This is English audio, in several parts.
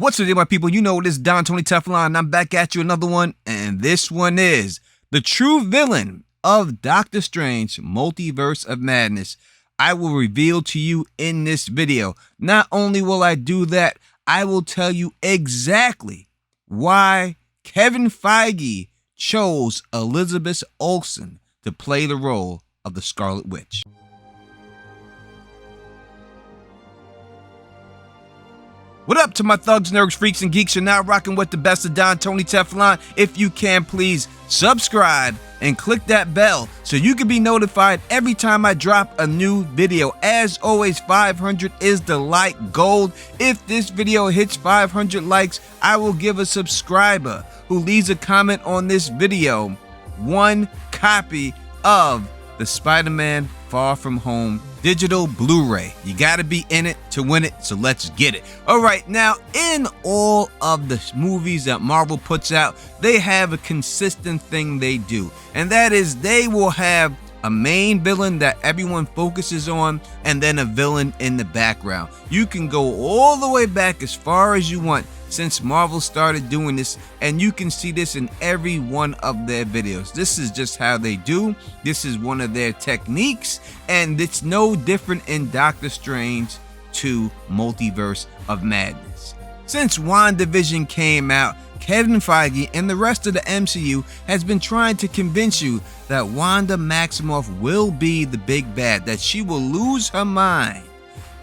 What's up, my people? You know this is Don Tony Teflon, and I'm back at you another one, and this one is the true villain of Doctor Strange Multiverse of Madness. I will reveal to you in this video. Not only will I do that, I will tell you exactly why Kevin Feige chose Elizabeth Olsen to play the role of the Scarlet Witch. What up to my thugs, nerds, freaks, and geeks? You're now rocking with the best of Don Tony Teflon. If you can, please subscribe and click that bell so you can be notified every time I drop a new video. As always, 500 is the like goal. If this video hits 500 likes, I will give a subscriber who leaves a comment on this video one copy of the Spider-Man Far From Home digital Blu-ray. You gotta be in it to win it, so let's get it. Alright, now in all of the movies that Marvel puts out, they have a consistent thing they do, and that is they will have a main villain that everyone focuses on, and then a villain in the background. You can go all the way back as far as you want since Marvel started doing this, and you can see this in every one of their videos. This is just how they do. This is one of their techniques, and it's no different in Doctor Strange 2 Multiverse of Madness. Since WandaVision came out, Kevin Feige and the rest of the MCU has been trying to convince you that Wanda Maximoff will be the big bad, that she will lose her mind.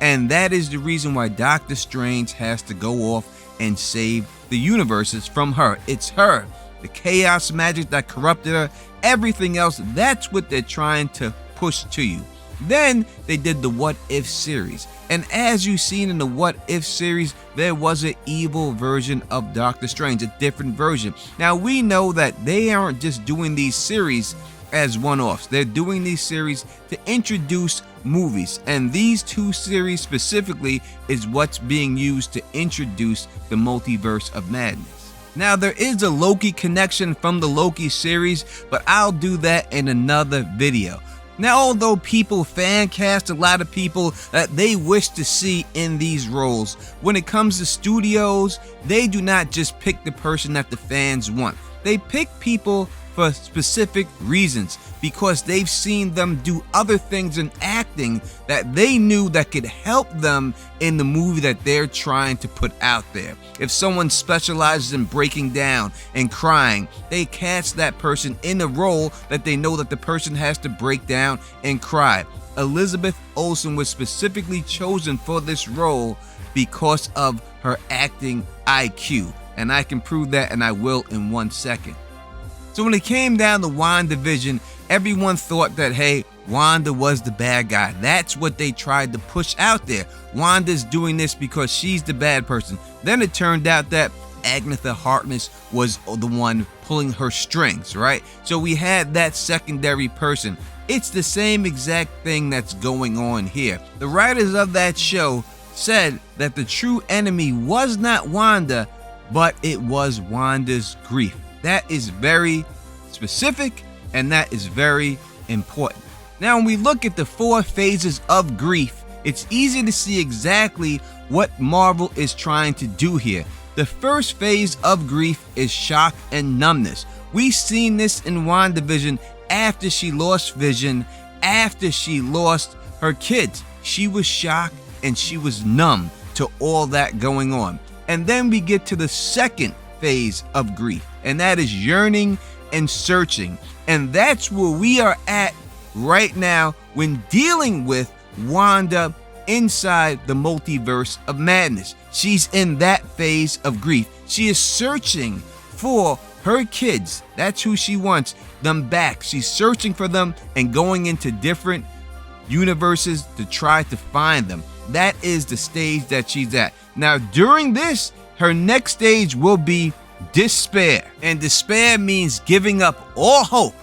And that is the reason why Doctor Strange has to go off and save the universes from her. It's her, the chaos magic that corrupted her, everything else. That's what they're trying to push to you. Then they did the What If series, and as you've seen in the What If series, there was an evil version of Doctor Strange, a different version. Now we know that they aren't just doing these series as one-offs. They're doing these series to introduce movies, and these two series specifically is what's being used to introduce the Multiverse of Madness. Now there is a Loki connection from the Loki series, but I'll do that in another video. Now, although people fan cast a lot of people that they wish to see in these roles, when it comes to studios, they do not just pick the person that the fans want. They pick people for specific reasons, because they've seen them do other things in acting that they knew that could help them in the movie that they're trying to put out there. If someone specializes in breaking down and crying, they cast that person in a role that they know that the person has to break down and cry. Elizabeth Olsen was specifically chosen for this role because of her acting IQ, and I can prove that, and I will in 1 second. So when it came down to WandaVision, everyone thought that, hey, Wanda was the bad guy. That's what they tried to push out there. Wanda's doing this because she's the bad person. Then it turned out that Agatha Harkness was the one pulling her strings, right? So we had that secondary person. It's the same exact thing that's going on here. The writers of that show said that the true enemy was not Wanda, but it was Wanda's grief. That is very specific, and that is very important. Now, when we look at the 4 phases of grief, it's easy to see exactly what Marvel is trying to do here. The first phase of grief is shock and numbness. We've seen this in WandaVision after she lost Vision, after she lost her kids. She was shocked and she was numb to all that going on. And then we get to the second phase of grief, and that is yearning and searching. And that's where we are at right now when dealing with Wanda inside the Multiverse of Madness. She's in that phase of grief. She is searching for her kids. That's who she wants them back. She's searching for them and going into different universes to try to find them. That is the stage that she's at. Now, during this, her next stage will be despair. And despair means giving up all hope.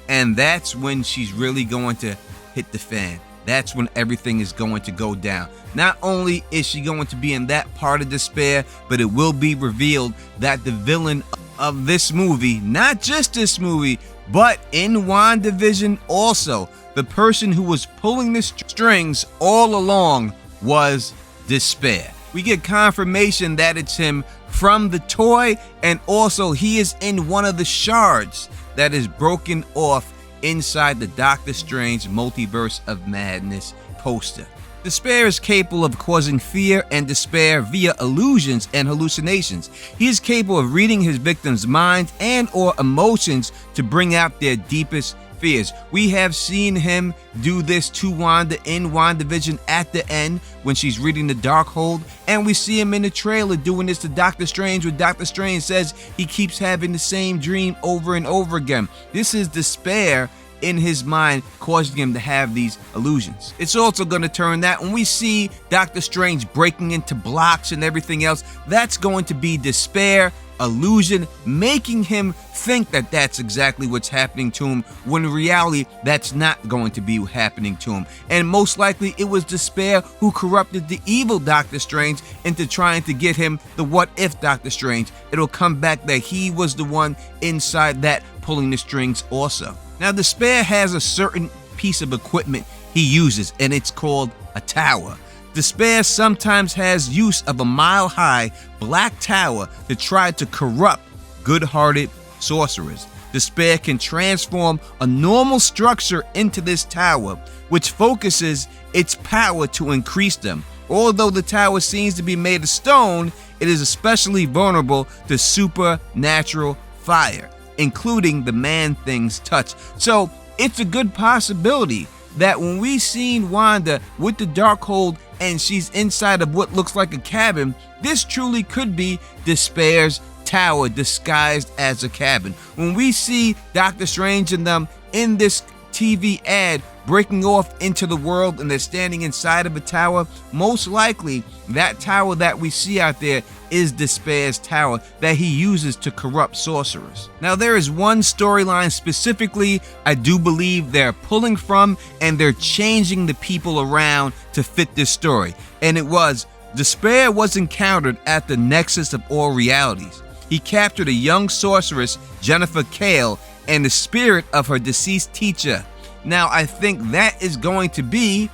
And that's when she's really going to hit the fan. That's when everything is going to go down. Not only is she going to be in that part of despair, but it will be revealed that the villain of this movie, not just this movie, but in WandaVision also, the person who was pulling the strings all along was despair. We get confirmation that it's him from the toy, and also he is in one of the shards that is broken off inside the Doctor Strange Multiverse of Madness poster. Despair is capable of causing fear and despair via illusions and hallucinations. He is capable of reading his victims' minds and or emotions to bring out their deepest fears. We have seen him do this to Wanda in WandaVision at the end when she's reading the Darkhold, and we see him in the trailer doing this to Doctor Strange, where Doctor Strange says he keeps having the same dream over and over again. This is despair in his mind causing him to have these illusions. It's also going to turn that when we see Doctor Strange breaking into blocks and everything else, that's going to be despair, illusion, making him think that that's exactly what's happening to him, when in reality that's not going to be happening to him. And most likely it was despair who corrupted the evil Doctor Strange into trying to get him the what if Doctor Strange. It'll come back that he was the one inside that pulling the strings also. Now, Despair has a certain piece of equipment he uses, and it's called a tower. Despair sometimes has use of a mile-high black tower to try to corrupt good-hearted sorcerers. Despair can transform a normal structure into this tower, which focuses its power to increase them. Although the tower seems to be made of stone, it is especially vulnerable to supernatural fire, including the Man-Thing's touch. So it's a good possibility that when we seen Wanda with the Darkhold and she's inside of what looks like a cabin, this truly could be Despair's tower disguised as a cabin. When we see Doctor Strange and them in this TV ad breaking off into the world and they're standing inside of a tower, most likely that tower that we see out there is Despair's tower that he uses to corrupt sorcerers. Now, there is one storyline specifically I do believe they're pulling from, and they're changing the people around to fit this story, and it was Despair was encountered at the nexus of all realities. He captured a young sorceress, Jennifer Kale, and the spirit of her deceased teacher. Now, I think that is going to be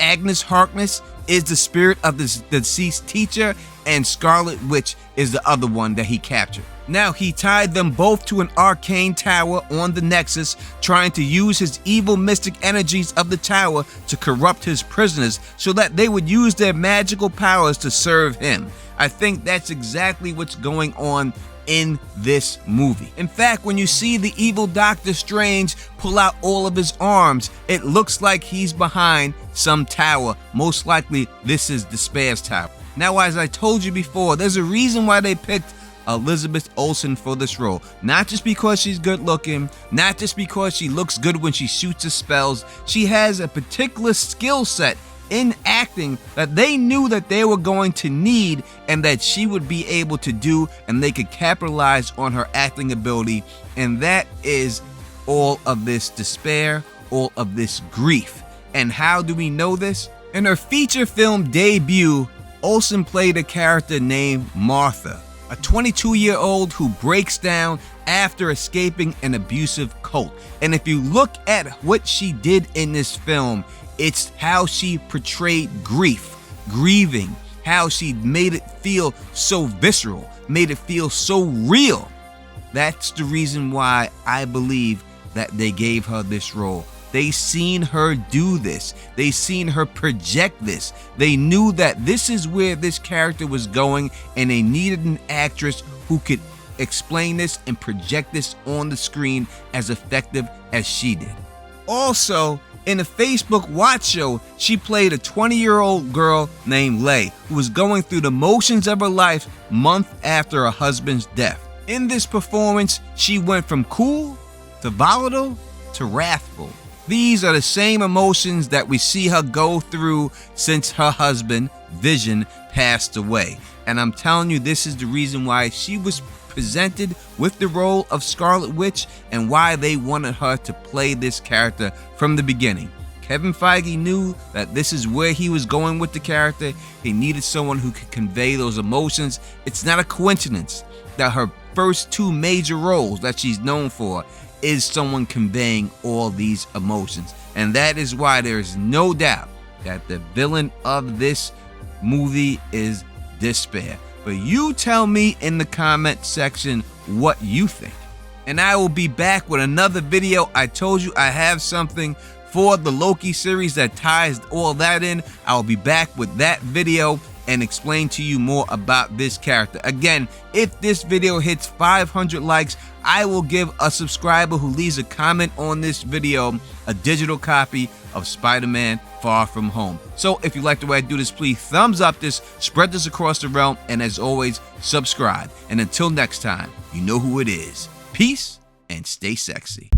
Agnes Harkness is the spirit of the deceased teacher, and Scarlet Witch is the other one that he captured. Now, he tied them both to an arcane tower on the Nexus, trying to use his evil mystic energies of the tower to corrupt his prisoners so that they would use their magical powers to serve him. I think that's exactly what's going on in this movie. In fact, when you see the evil Doctor Strange pull out all of his arms, it looks like he's behind some tower. Most likely, this is Despair's tower. Now, as I told you before, there's a reason why they picked Elizabeth Olsen for this role. Not just because she's good looking, not just because she looks good when she shoots her spells. She has a particular skill set in acting that they knew that they were going to need and that she would be able to do, and they could capitalize on her acting ability, and that is all of this despair, all of this grief. And how do we know this? In her feature film debut, Olsen played a character named Martha, a 22-year-old who breaks down after escaping an abusive cult. And if you look at what she did in this film, it's how she portrayed grief, grieving, how she made it feel so visceral, made it feel so real. That's the reason why I believe that they gave her this role. They seen her do this. They seen her project this. They knew that this is where this character was going, and they needed an actress who could explain this and project this on the screen as effective as she did. Also, in a Facebook watch show, she played a 20-year-old girl named Lei, who was going through the motions of her life month after her husband's death. In this performance, she went from cool to volatile to wrathful. These are the same emotions that we see her go through since her husband, Vision, passed away. And I'm telling you, this is the reason why she was presented with the role of Scarlet Witch and why they wanted her to play this character from the beginning. Kevin Feige knew that this is where he was going with the character. He needed someone who could convey those emotions. It's not a coincidence that her first two major roles that she's known for is someone conveying all these emotions. And that is why there is no doubt that the villain of this movie is despair. But you tell me in the comment section what you think. And I will be back with another video. I told you I have something for the Loki series that ties all that in. I will be back with that video and explain to you more about this character. Again, if this video hits 500 likes, I will give a subscriber who leaves a comment on this video a digital copy of Spider-Man Far From Home. So if you like the way I do this, please thumbs up this, spread this across the realm, and as always, subscribe. And until next time, you know who it is. Peace and stay sexy.